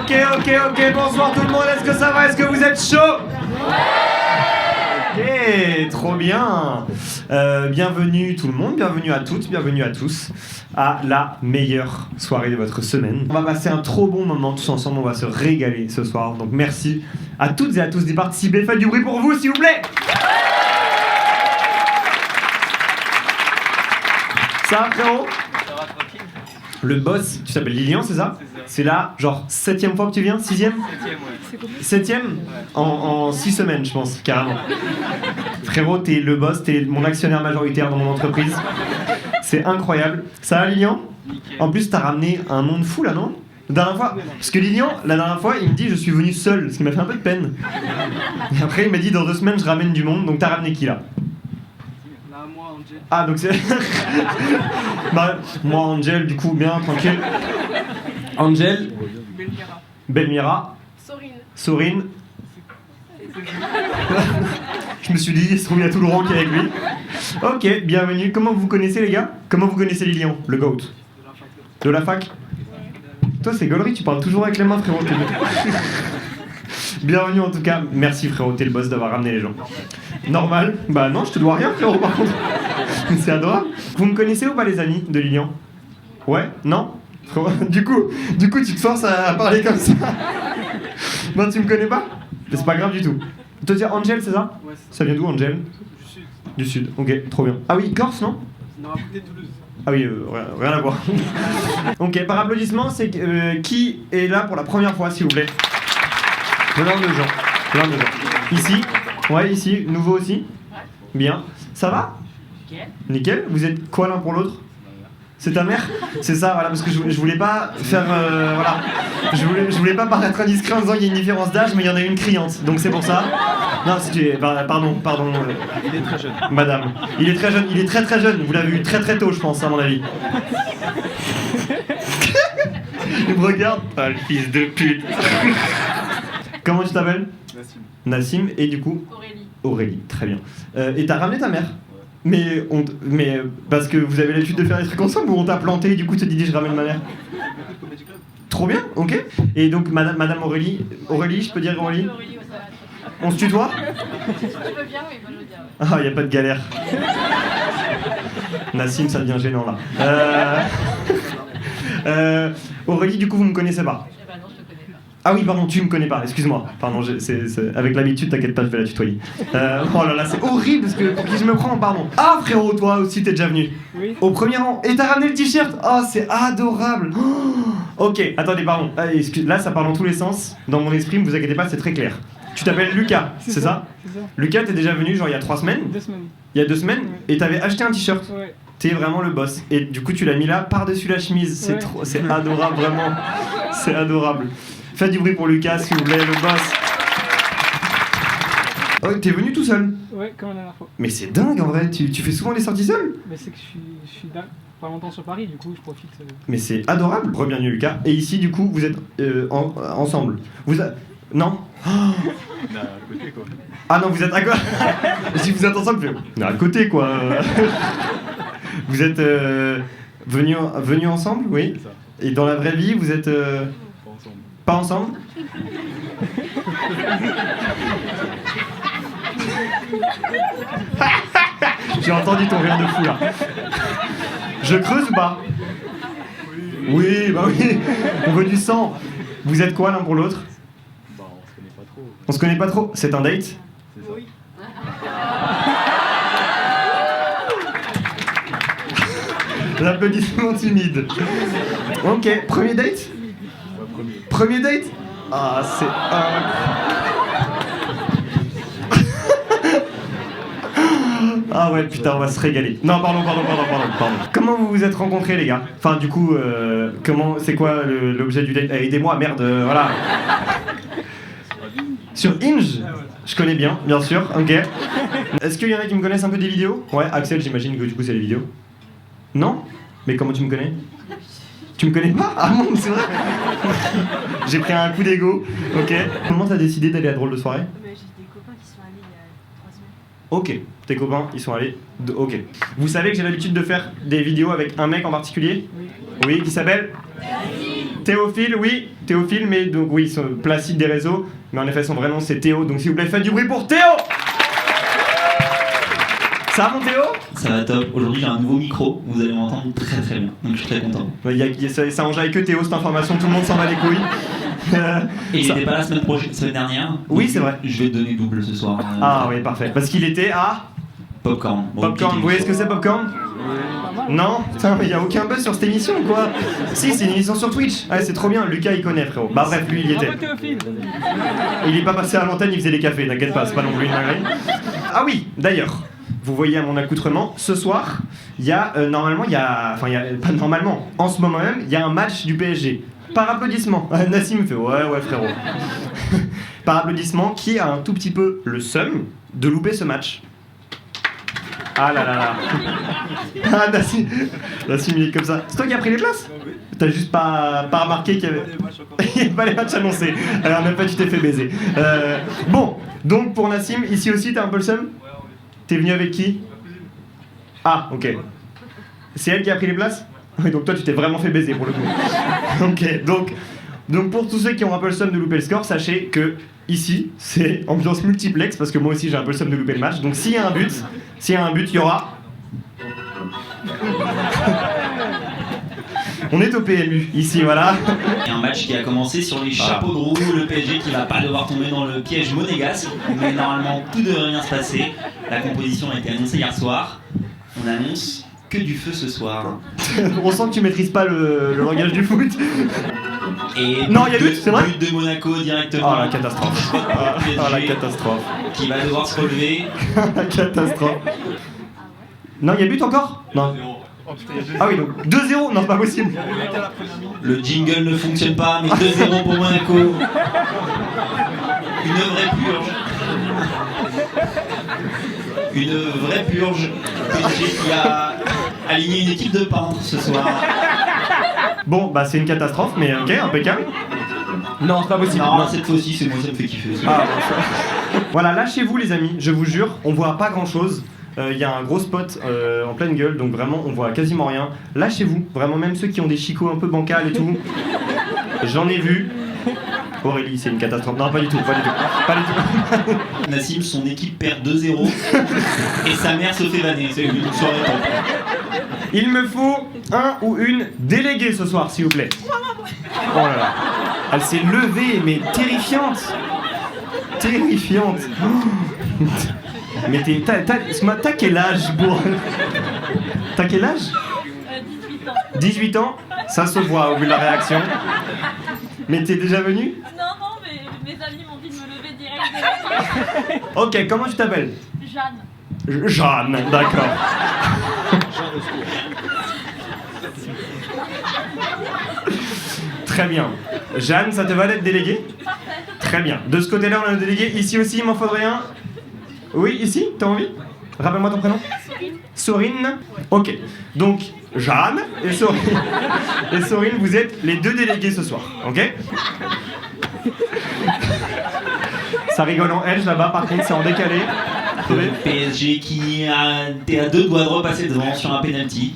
Ok, bonsoir tout le monde, est-ce que ça va? Est-ce que vous êtes chaud? Ok, trop bien. Bienvenue tout le monde, bienvenue à toutes, bienvenue à tous à la meilleure soirée de votre semaine. On va passer un trop bon moment tous ensemble, on va se régaler ce soir. Donc merci à toutes et à tous d'y participer. Faites du bruit pour vous s'il vous plaît. Ça va frérot? Ça va tranquille. Le boss, tu t'appelles Lilian, c'est ça? C'est là, genre 7ème fois que tu viens? 6ème? 7ème, ouais. 7ème? En 6 semaines, je pense, carrément. Frérot, t'es le boss, t'es mon actionnaire majoritaire dans mon entreprise. C'est incroyable. Ça va, Lilian? Nickel. En plus, t'as ramené un monde fou là, non? La dernière fois, parce que Lilian, la dernière fois, il me dit je suis venu seul, ce qui m'a fait un peu de peine. Et après, il m'a dit dans 2 semaines, je ramène du monde, donc t'as ramené qui là? Là, moi, Angel. Ah, donc c'est. Bah, moi, Angel, du coup, bien, tranquille. Angel, Belmira. Belmira, Sorine. Je me suis dit, il se trouve, il y a tout le rang qui est avec lui. Ok, bienvenue. Comment vous connaissez, les gars? Comment vous connaissez Lilian, le GOAT? De la fac? Toi, c'est gaulerie, tu parles toujours avec les mains, frérot. Bienvenue en tout cas. Merci, frérot, t'es le boss d'avoir ramené les gens. Normal? Bah non, je te dois rien, frérot, par contre. C'est adorable. Vous me connaissez ou pas, les amis de Lilian? Ouais? Non? Du coup, tu te forces à parler comme ça. Non, tu me connais pas? Mais c'est pas grave du tout. Te dire Angel, c'est ça? Ouais, Ça vient d'où, Angel? du sud. Du sud, ok, trop bien. Ah oui, Corse, non? Non, à côté de Toulouse. Ah oui, rien à voir. Ok, par applaudissement, c'est qui est là pour la première fois, s'il vous plaît? Plein de gens. Plein de gens. Ici? Ouais, ici. Nouveau aussi? Bien. Ça va? Nickel. Vous êtes quoi l'un pour l'autre? C'est ta mère? C'est ça, voilà, parce que je voulais pas faire... voilà. Je voulais pas paraître indiscret en disant qu'il y a une différence d'âge, mais il y en a une criante. Donc c'est pour ça. Non, si tu es... Pardon. Il est très jeune. Madame. Il est très jeune, il est très très jeune. Vous l'avez eu très très tôt, je pense, à mon avis. Il me regarde. Ah, le fils de pute. Comment tu t'appelles? Nassim. Et du coup? Aurélie, très bien. Et t'as ramené ta mère? Mais parce que vous avez l'habitude de faire des trucs ensemble ou on t'a planté et du coup tu te dis je ramène ma mère? Trop bien, ok. Et donc Madame Aurélie, je peux dire Aurélie? On se tutoie? Tu peux bien, mais pas le dire. Ah, y a pas de galère. Nassim, ça devient gênant là. Aurélie, du coup vous me connaissez pas? Eh ben non, je te connais pas. Ah oui, pardon, tu me connais pas, excuse-moi. Pardon, avec l'habitude, t'inquiète pas, je vais la tutoyer. Oh là là, c'est horrible parce que pour qui je me prends, pardon. Ah frérot, toi aussi t'es déjà venu. Oui. Au premier rang. Et t'as ramené le t-shirt. Oh, c'est adorable. Oh, ok, attendez, pardon. Là, ça parle dans tous les sens. Dans mon esprit, ne vous inquiétez pas, c'est très clair. Tu t'appelles Lucas, c'est ça? C'est ça. Lucas, t'es déjà venu genre il y a 3 semaines? 2 semaines. Il y a 2 semaines? Ouais. Et t'avais acheté un t-shirt. Ouais. T'es vraiment le boss. Et du coup, tu l'as mis là par-dessus la chemise. C'est Ouais. trop, c'est adorable, vraiment. C'est adorable. Faites du bruit pour Lucas, s'il vous plaît, le boss. Oh, t'es venu tout seul? Ouais, comme la dernière fois. Mais c'est dingue en vrai, tu fais souvent des sorties seul? Mais c'est que je suis là, pas longtemps sur Paris, du coup je profite. Mais c'est adorable. Re-bienvenue Lucas. Et ici, du coup, vous êtes ensemble. Non? On est à côté quoi. Ah non, vous êtes à quoi? Si vous êtes ensemble, on est à côté quoi. Vous êtes venus ensemble, oui? C'est ça. Et dans la vraie vie, vous êtes Pas ensemble. pas ensemble? J'ai entendu ton rire de fou là. Je creuse ou pas? Oui, bah oui. On veut du sang. Vous êtes quoi l'un pour l'autre? Bah on se connaît pas trop. On se connaît pas trop. C'est un date? C'est ça. Oui. L'applaudissement timide. Ok, premier date? Ouais, premier. Premier date? Ah, c'est Ah ouais, putain, on va se régaler. Non, pardon. Comment vous vous êtes rencontrés, les gars? Enfin, du coup, c'est quoi l'objet du date? Aidez-moi, merde, voilà. Sur Hinge? Je connais bien sûr, ok. Est-ce qu'il y en a qui me connaissent un peu des vidéos? Ouais, Axel, j'imagine que du coup c'est les vidéos. Non? Mais comment tu me connais? Tu me connais pas? Ah bon, c'est vrai? J'ai pris un coup d'ego, ok. Comment t'as décidé d'aller à Drôle de Soirée? J'ai des copains qui sont allés il y a 3 semaines. Ok, tes copains, ils sont allés... Ok. Vous savez que j'ai l'habitude de faire des vidéos avec un mec en particulier? Oui. Oui, qui s'appelle Théophile, oui, Théophile, mais donc oui, Placide des réseaux, mais en effet son vrai nom c'est Théo, donc s'il vous plaît faites du bruit pour Théo. Ça va mon Théo? Ça va top. Aujourd'hui j'ai un nouveau micro, vous allez m'entendre très très bien, donc je suis très content. Ça enjaille que Théo cette information, tout le monde s'en va les couilles. Et il n'était pas la semaine dernière. Oui c'est vrai. Je vais te donner double ce soir. Ah oui parfait, parce qu'il était à... Popcorn. Popcorn, vous voyez ce que c'est Popcorn? Non? Putain mais y'a aucun buzz sur cette émission quoi. Si c'est une émission sur Twitch. Ah c'est trop bien, Lucas il connaît frérot. Bah bref lui il y était. Bravo Théophile. Il est pas passé à l'antenne, il faisait des cafés, t'inquiète pas, c'est pas non plus une dinguerie. Ah oui, d'ailleurs, vous voyez à mon accoutrement, ce soir, il y a normalement, pas normalement, en ce moment même, il y a un match du PSG. Par applaudissement. Nassim fait ouais frérot. Par applaudissement, qui a un tout petit peu le seum de louper ce match. Ah là là là. Ah Nassim il est comme ça. C'est toi qui as pris les places? T'as juste pas remarqué qu'il y avait... Il n'y a pas les matchs annoncés. Alors même pas tu t'es fait baiser. Bon, donc pour Nassim, ici aussi t'as un peu le seum? T'es venu avec qui? Ah, ok. C'est elle qui a pris les places? Oui, donc toi tu t'es vraiment fait baiser pour le coup. Ok, donc pour tous ceux qui ont un peu le seum de louper le score, sachez que ici c'est ambiance multiplex parce que moi aussi j'ai un peu le seum de louper le match. Donc s'il y a un but, il y aura... On est au PMU, ici, voilà. Il y a un match qui a commencé sur les chapeaux de roue, le PSG qui va pas devoir tomber dans le piège monégasque, mais normalement tout devrait bien se passer. La composition a été annoncée hier soir. On annonce que du feu ce soir. On sent que tu maîtrises pas le langage du foot. Et non, il y a but, c'est vrai? But de Monaco directement. Oh la catastrophe. Oh la catastrophe. Qui va devoir se relever. La catastrophe. Non, il y a but encore? Non. Ah oui, donc 2-0, non c'est pas possible. Le jingle ne fonctionne pas, mais 2-0 pour Monaco. Une vraie purge. Une vraie purge. PSG qui a aligné une équipe de peintres ce soir. Bon, bah c'est une catastrophe, mais ok, impeccable. Non, c'est pas possible. Non, cette fois-ci, c'est moi, ça me fait kiffer. Ah, bon, voilà, lâchez-vous les amis, je vous jure, on voit pas grand-chose. Il y a un gros spot en pleine gueule, donc vraiment on voit quasiment rien. Lâchez-vous, vraiment même ceux qui ont des chicots un peu bancals et tout. J'en ai vu. Aurélie, c'est une catastrophe. Non, pas du tout, pas du tout. Pas du tout. Nassim, son équipe perd 2-0 et sa mère se fait vanner. C'est une soirée top. Il me faut un ou une déléguée ce soir, s'il vous plaît. Oh là là. Elle s'est levée, mais terrifiante. Terrifiante. Mais t'as quel âge, Bourre? T'as quel âge? 18 ans. 18 ans? Ça se voit au vu de la réaction. Mais t'es déjà venu? Non, mais mes amis m'ont dit de me lever direct. Ok, comment tu t'appelles? Jeanne. Jeanne, d'accord. Très bien. Jeanne, ça te va d'être déléguée? Parfait. Très bien. De ce côté-là, on a un délégué. Ici aussi, il m'en faudrait un. Oui, ici, t'as envie? Rappelle-moi ton prénom. Sorine. Ok. Donc, Jeanne et Sorine. Et Sorine, vous êtes les deux délégués ce soir. Ok? Ça rigole en Edge là-bas, par contre, c'est en décalé. Le PSG qui était à deux doigts de repasser devant sur un penalty.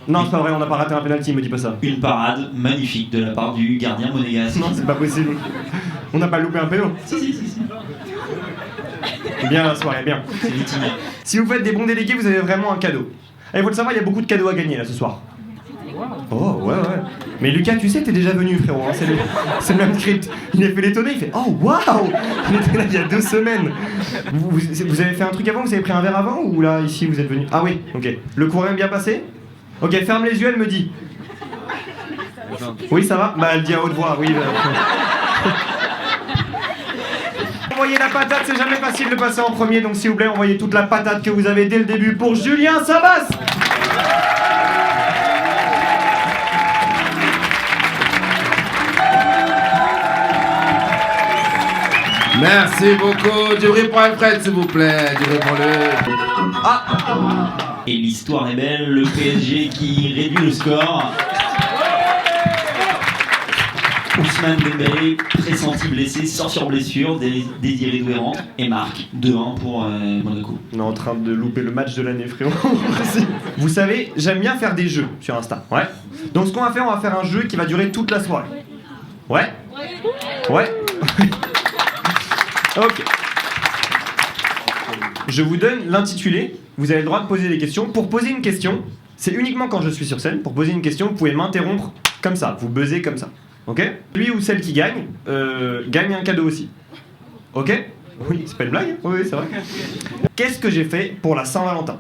Non, c'est pas vrai, on n'a pas raté un penalty, me dis pas ça. Une parade magnifique de la part du gardien monégasque. Non, c'est pas possible. On n'a pas loupé un péno. Si. Bien la soirée, bien. C'est litigieux. Si vous faites des bons délégués, vous avez vraiment un cadeau. Et il faut le savoir, il y a beaucoup de cadeaux à gagner là ce soir. Oh, ouais. Mais Lucas, tu sais, t'es déjà venu, frérot. Hein, c'est le même script. Il a fait l'étonné, il fait oh, waouh! Il était là il y a 2 semaines. Vous avez fait un truc avant? Vous avez pris un verre avant? Ou là, ici, vous êtes venu? Ah oui, ok. Le courant est bien passé? Ok, ferme les yeux, elle me dit. Oui, ça va? Bah, elle dit à haute voix, oui. Envoyez la patate, c'est jamais facile de passer en premier, donc s'il vous plaît, envoyez toute la patate que vous avez dès le début pour Julien Sabas. Merci beaucoup. Du bruit pour Alfred, s'il vous plaît. Du bruit pour le... Et l'histoire est belle, le PSG qui réduit le score. Ousmane Dembélé, pressenti blessé, sort sur blessure, Désiré Doué rentre et marque 2-1 pour Monaco. On est en train de louper le match de l'année, frérot. Vous savez, j'aime bien faire des jeux sur Insta. Ouais. Donc ce qu'on va faire un jeu qui va durer toute la soirée. Ouais? Ouais? Ok. Je vous donne l'intitulé, vous avez le droit de poser des questions. Pour poser une question, c'est uniquement quand je suis sur scène. Pour poser une question, vous pouvez m'interrompre comme ça, vous buzzez comme ça. Ok? Lui ou celle qui gagne, gagne un cadeau aussi. Ok? Oui, c'est pas une blague? Oui, c'est vrai. Qu'est-ce que j'ai fait pour la Saint-Valentin?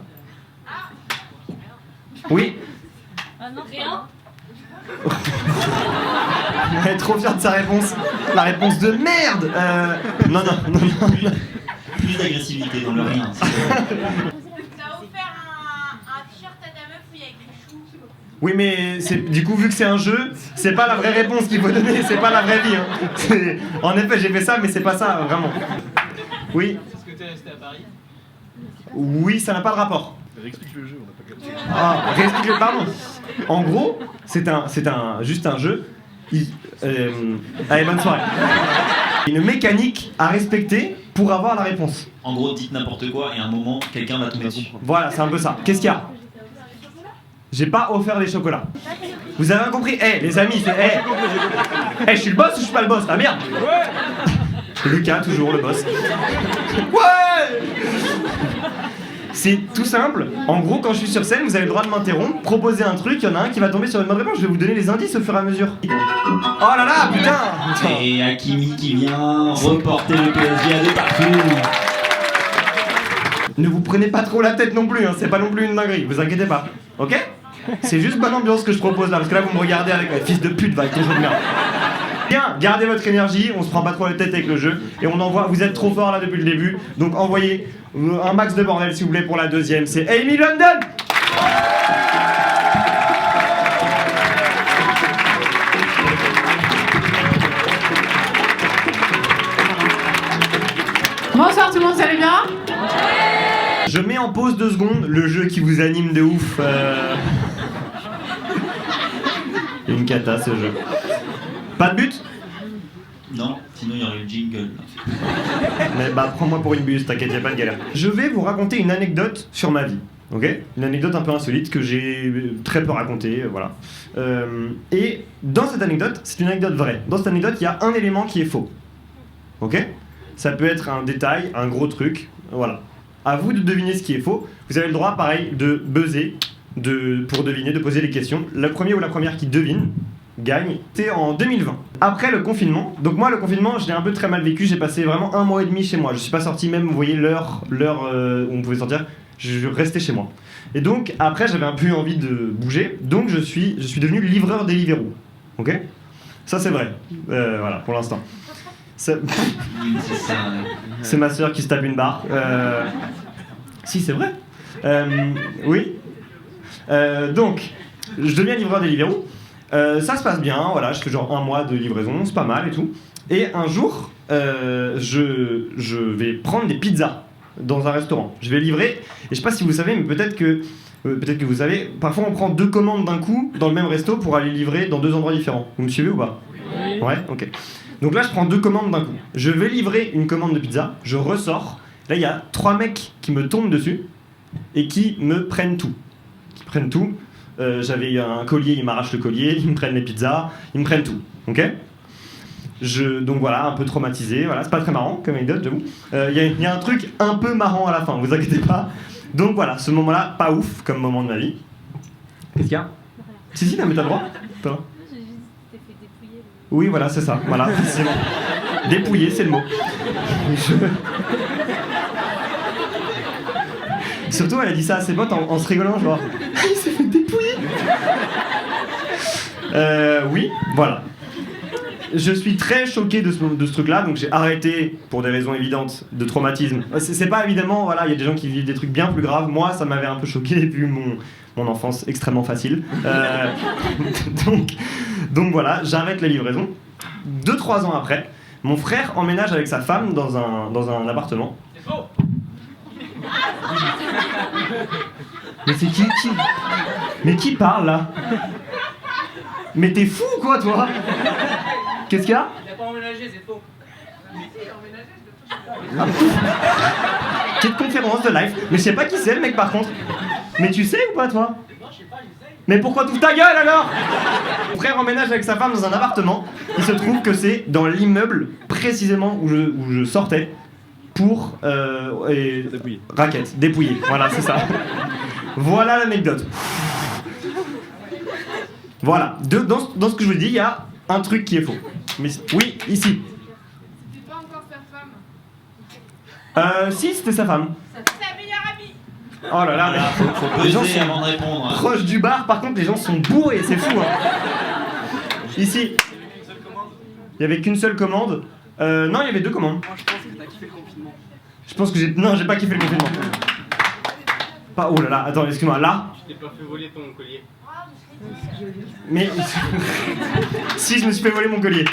Oui? Rien. Elle est trop fière de sa réponse. La réponse de merde. Non. Plus d'agressivité dans le rien. T'as offert un t-shirt à ta meuf où il y a écrit chou. Oui, mais du coup, vu que c'est un jeu, c'est pas la vraie réponse qu'il faut donner, c'est pas la vraie vie. Hein. En effet, j'ai fait ça, mais c'est pas ça, vraiment. Oui? Est-ce que t'es resté à Paris? Oui, ça n'a pas de rapport. Réexplique le jeu, on n'a pas capté. Ah, réexplique le pardon. En gros, c'est juste un jeu. Allez, bonne soirée. Une mécanique à respecter pour avoir la réponse. En gros, dites n'importe quoi et à un moment, quelqu'un va tomber dessus. Voilà, c'est un peu ça. Qu'est-ce qu'il y a? J'ai pas offert les chocolats. Vous avez rien compris? Les amis, c'est... je suis le boss ou je suis pas le boss? Ah merde! Ouais! Lucas, toujours le boss. Ouais! C'est tout simple. En gros, quand je suis sur scène, vous avez le droit de m'interrompre, proposer un truc, il y en a un qui va tomber sur une bonne réponse. Je vais vous donner les indices au fur et à mesure. Oh là là, putain! Et Hakimi qui vient reporter le PSG à 2 partout. Ne vous prenez pas trop la tête non plus, hein. C'est pas non plus une dinguerie, vous inquiétez pas. Ok? C'est juste bonne ambiance que je propose là, parce que là vous me regardez avec un fils de pute, va être toujours bien. Bien, gardez votre énergie, on se prend pas trop la tête avec le jeu, et on envoie, vous êtes trop fort là depuis le début, donc envoyez un max de bordel s'il vous plaît pour la deuxième, c'est Amy London! Bonsoir tout le monde, ça va bien? Je mets en pause 2 secondes le jeu qui vous anime de ouf. Une cata ce jeu. Pas de but? Non, sinon il y aurait le jingle. Mais bah prends-moi pour une buse, t'inquiète, y'a pas de galère. Je vais vous raconter une anecdote sur ma vie. Ok? Une anecdote un peu insolite que j'ai très peu racontée, voilà. Et dans cette anecdote, c'est une anecdote vraie. Dans cette anecdote, il y a un élément qui est faux. Ok? Ça peut être un détail, un gros truc, voilà. À vous de deviner ce qui est faux. Vous avez le droit, pareil, de buzzer, pour deviner, de poser des questions. Le premier ou la première qui devine gagne. C'était en 2020. Après le confinement, donc moi le confinement, je l'ai un peu très mal vécu. J'ai passé vraiment 1 mois et demi chez moi. Je suis pas sorti même, vous voyez l'heure où on pouvait sortir. Je restais chez moi. Et donc après, j'avais un peu envie de bouger. Donc je suis devenu livreur Deliveroo. Ok? Ça c'est vrai. Voilà, pour l'instant. C'est ma soeur qui se tape une barre. Si, c'est vrai. Oui. Donc, je deviens livreur Deliveroo. Ça se passe bien, voilà, je fais genre 1 mois de livraison, c'est pas mal et tout. Et un jour, je vais prendre des pizzas dans un restaurant. Je vais livrer, et je sais pas si vous savez, mais peut-être que vous savez, parfois on prend 2 commandes d'un coup dans le même resto pour aller livrer dans 2 endroits différents. Vous me suivez ou pas? Oui. Ouais, ok. Donc là, je prends 2 commandes d'un coup. Je vais livrer une commande de pizza, je ressors. Là, il y a 3 mecs qui me tombent dessus et qui me prennent tout. J'avais un collier, ils m'arrachent le collier, ils me prennent les pizzas, ils me prennent tout. Ok? Donc voilà, un peu traumatisé. Voilà, c'est pas très marrant comme anecdote, j'avoue. Il y a un truc un peu marrant à la fin, vous inquiétez pas. Donc voilà, ce moment-là, pas ouf comme moment de ma vie. Qu'est-ce qu'il y a? Si, non, mais t'as le droit. Oui, voilà, c'est ça. Voilà, précisément. Dépouiller, c'est le mot. Surtout, elle a dit ça à ses potes en se rigolant, genre. Il s'est fait dépouiller. Oui, voilà. Je suis très choqué de ce truc-là, donc j'ai arrêté pour des raisons évidentes de traumatisme. C'est pas évidemment, voilà, il y a des gens qui vivent des trucs bien plus graves. Moi, ça m'avait un peu choqué vu mon enfance extrêmement facile. Donc voilà, j'arrête la livraison. 2-3 ans après, mon frère emménage avec sa femme dans un appartement. C'est faux. Mais c'est qui? Mais qui parle là? Mais t'es fou quoi toi? Qu'est-ce qu'il y a? Il a pas emménagé, c'est faux. Quelle conférence de live? Mais je sais pas qui c'est le mec par contre. Mais tu sais ou pas toi? Non, je sais pas, il essaye. Mais pourquoi toute ta gueule alors? Mon frère emménage avec sa femme dans un appartement. Il se trouve que c'est dans l'immeuble précisément où je sortais pour Dépouiller. raquette, dépouiller. Voilà, c'est ça. Voilà l'anecdote. Voilà. Dans ce que je vous dis, il y a un truc qui est faux. Mais oui, ici. C'était pas encore sa femme. Si, c'était sa femme. C'est ta meilleure amie. Oh là là, Voilà, faut les gens peser sont avant de répondre. hein. proches du bar, par contre, les gens sont bourrés, c'est fou. Hein. Ici. Il y avait qu'une seule commande. Non, il y avait 2 commandes. Moi, je pense que t'as kiffé le confinement. Je pense que j'ai pas kiffé le confinement. Pas. Oh là là, attends, excuse-moi, là. Tu t'es pas fait voler ton collier. Mais. Si, je me suis fait voler mon collier.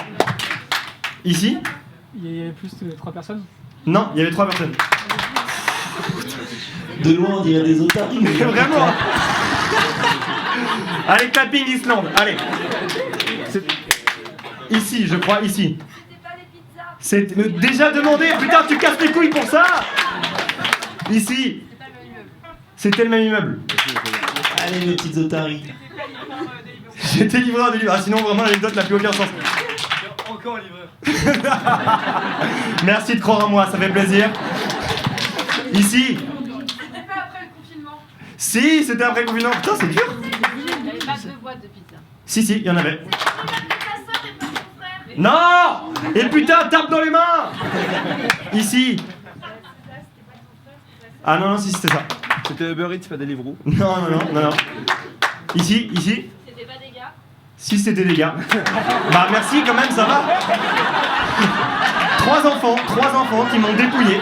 Ici. Il y avait plus de 3 personnes. Non, il y avait 3 personnes. De loin, on dirait des otaries. mais- Vraiment. Allez, clapping Islande, allez. Ici, je crois, ici. C'était pas des pizzas. C'est déjà demandé, putain, tu casses les couilles pour ça. Ici. C'était le même immeuble. Allez, les petites otaries. J'étais livreur de livres. Ah, sinon, vraiment, l'anecdote n'a plus aucun sens. Encore livreur. Merci de croire en moi, ça fait plaisir. Ici. C'était pas après le confinement. Si, c'était après le confinement. Putain, c'est dur. Il y avait pas 2 boîtes de pizza. Si, il y en avait. Ta soeur et pas ton frère. Non. Et putain, tape dans les mains. Ici. Ah non, non, si, c'était ça. C'était Uber Eats, pas Deliveroo. Non. Ici. C'était pas des gars. Si, c'était des gars. Bah, merci quand même, ça va. 3 enfants qui m'ont dépouillé.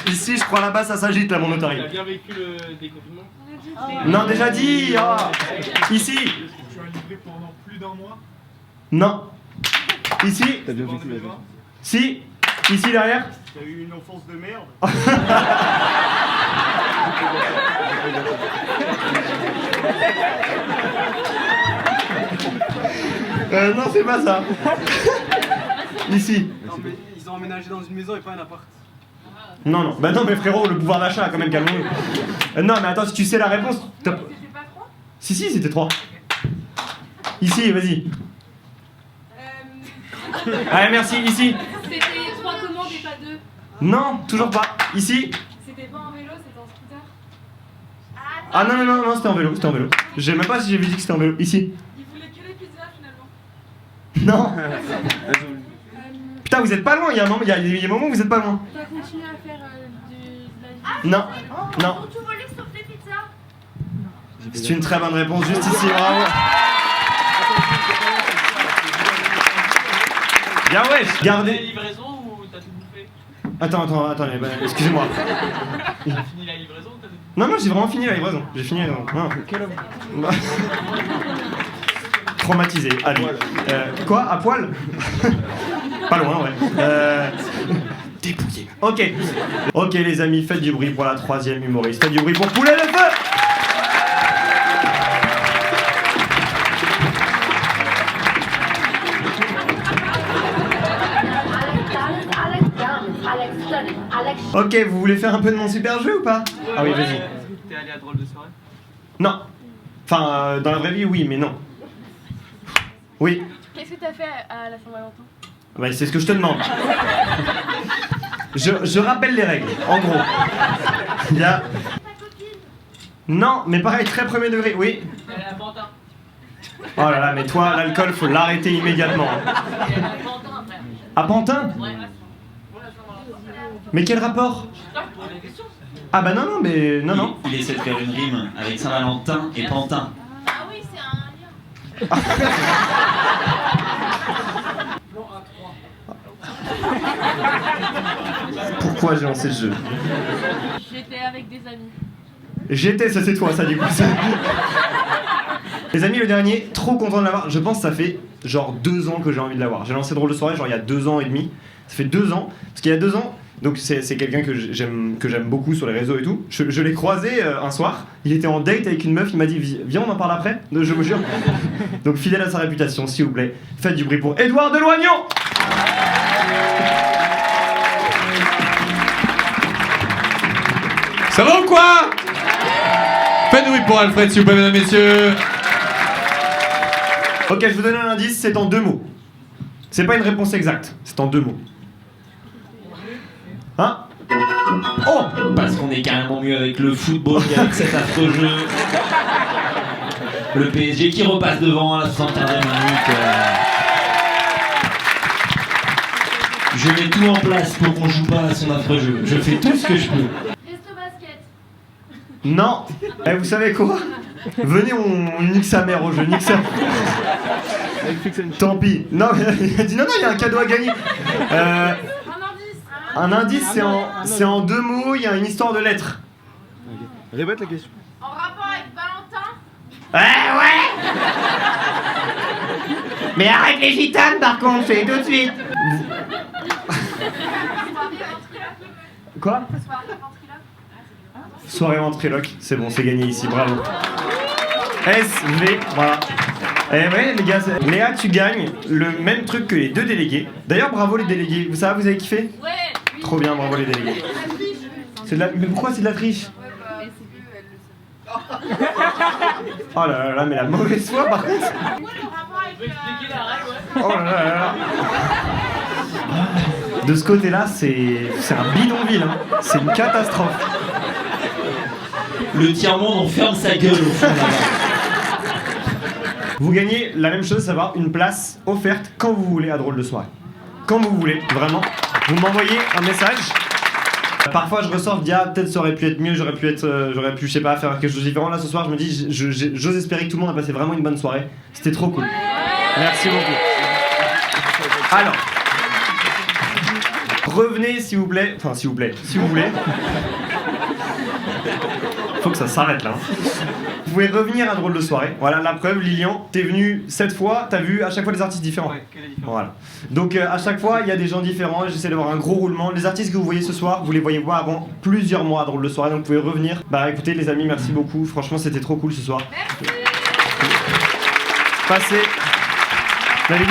Ici, je crois là-bas, ça s'agite là, mon T'as otarie. bien vécu le déconfinement? Non, déjà dit. Oh. Ici. Tu as livré pendant plus d'1 mois. Non. Ici. T'as bien En vécu la vie. 2020. Si. Ici derrière. T'as eu une enfance de merde. Non, c'est pas ça. Ici. Non, mais ils ont emménagé dans une maison et pas un appart. Non. Bah non, mais frérot, le pouvoir d'achat, quand même, calmons-nous. Non, mais attends, si tu sais la réponse. C'était pas 3. Si, c'était 3. Ici, vas-y. Allez, merci, ici. C'était 3 commandes et pas 2. Non, toujours pas. Ici. C'était pas en vélo, c'était en scooter. Ah non, c'était en vélo, Je sais même pas si j'ai vu dit que c'était en vélo. Ici. Ils voulaient que les pizzas finalement. Non. Putain, vous êtes pas loin, il y a un moment, il y a un moment où vous êtes pas loin. T'as continué à faire de la vie. Non. Ils ont tout volé sauf les pizzas. C'est une très bonne réponse, juste ici, bravo. Bien ouais, gardez. livraison ou t'as tout bouffé? Attendez, bah, excusez-moi. T'as fini la livraison ou t'as tout bouffé? Non, j'ai vraiment fini la livraison. J'ai fini la livraison. Non. Quel homme? Bah. Traumatisé, allez. Quoi? À poil? Pas loin, ouais. Dépouillé. Ok, les amis, faites du bruit pour la 3e humoriste. Faites du bruit pour Poulet le Feu! Ok, vous voulez faire un peu de mon super jeu ou pas? Ah oui, vas-y. T'es allé à drôle de soirée? Non. Enfin, dans la vraie vie, oui, mais non. Oui. Qu'est-ce que t'as fait à la Saint-Valentin? Ouais, c'est ce que je te demande. Je rappelle les règles, en gros. Il y a... Non, mais pareil, très premier degré, oui. T'es allé à Pantin. Oh là là, mais toi, l'alcool, faut l'arrêter immédiatement. T'es allé à Pantin, frère. À Pantin? Ouais. Mais quel rapport? Ah bah non, mais... Non. Il essaie de faire une rime avec Saint-Valentin et Pantin. Ah oui, c'est un lien. Pourquoi j'ai lancé ce jeu? J'étais avec des amis. J'étais, ça c'est toi, ça du coup. Les amis, le dernier, trop content de l'avoir. Je pense que ça fait genre 2 ans que j'ai envie de l'avoir. J'ai lancé Drôle de soirée genre il y a 2 ans et demi. Ça fait 2 ans. Parce qu'il y a 2 ans, donc c'est quelqu'un que j'aime beaucoup sur les réseaux et tout. Je l'ai croisé un soir. Il était en date avec une meuf. Il m'a dit viens, on en parle après. Je vous jure. Donc fidèle à sa réputation, s'il vous plaît. Faites du bruit pour Édouard Deloignon. Ça va ou quoi? Faites du bruit pour Alfred, s'il vous plaît, mesdames, messieurs. Ok, je vous donne un indice, c'est en 2 mots. C'est pas une réponse exacte, c'est en 2 mots. Hein? Oh! Parce qu'on est carrément mieux avec le football qu'avec cet affreux jeu. Le PSG qui repasse devant à la 75e minute. Je mets tout en place pour qu'on joue pas à son affreux jeu. Je fais tout ce que je peux. Resto basket. Non! Eh, vous savez quoi? Venez, on nique sa mère au jeu, nique sa... Tant pis. Non, il a dit non, il y a un cadeau à gagner. Un indice, c'est en 2 mots, il y a une histoire de lettres. Répète la question. En rapport avec Valentin. Ouais! Mais arrête les gitanes par contre, fais tout de suite. Quoi? Soirée ventriloque, c'est bon, c'est gagné ici, bravo. SV, voilà. Eh ouais les gars, Léa, tu gagnes le même truc que les 2 délégués. D'ailleurs, bravo les délégués, vous savez, vous avez kiffé? Ouais. Trop bien, bravo les délégués. C'est de la... Mais pourquoi c'est de la triche? Oh là là, mais la mauvaise foi par contre. Moi, le rapport avec. Oh là là là. De ce côté-là, c'est un bidonville, hein. C'est une catastrophe. Le tiers-monde, on ferme sa gueule au fond là-bas. Vous gagnez la même chose, à savoir une place offerte quand vous voulez à Drôle de Soirée. Quand vous voulez, vraiment. Vous m'envoyez un message. Parfois je ressors, je dis ah peut-être ça aurait pu être mieux, j'aurais pu je sais pas faire quelque chose de différent. Là ce soir je me dis j'ose espérer que tout le monde a passé vraiment une bonne soirée. C'était trop cool. Merci beaucoup. Alors, revenez s'il vous plaît, enfin s'il vous plaît, si vous voulez. Faut que ça s'arrête là. Vous pouvez revenir à Drôle de Soirée. Voilà la preuve, Lilian, t'es venu 7 fois, t'as vu à chaque fois des artistes différents. Ouais, quelle est la différence? Voilà. Donc à chaque fois, il y a des gens différents. J'essaie d'avoir un gros roulement. Les artistes que vous voyez ce soir, vous les voyez voir avant plusieurs mois à Drôle de Soirée. Donc vous pouvez revenir. Bah écoutez les amis, merci beaucoup. Franchement, c'était trop cool ce soir. Merci. Passez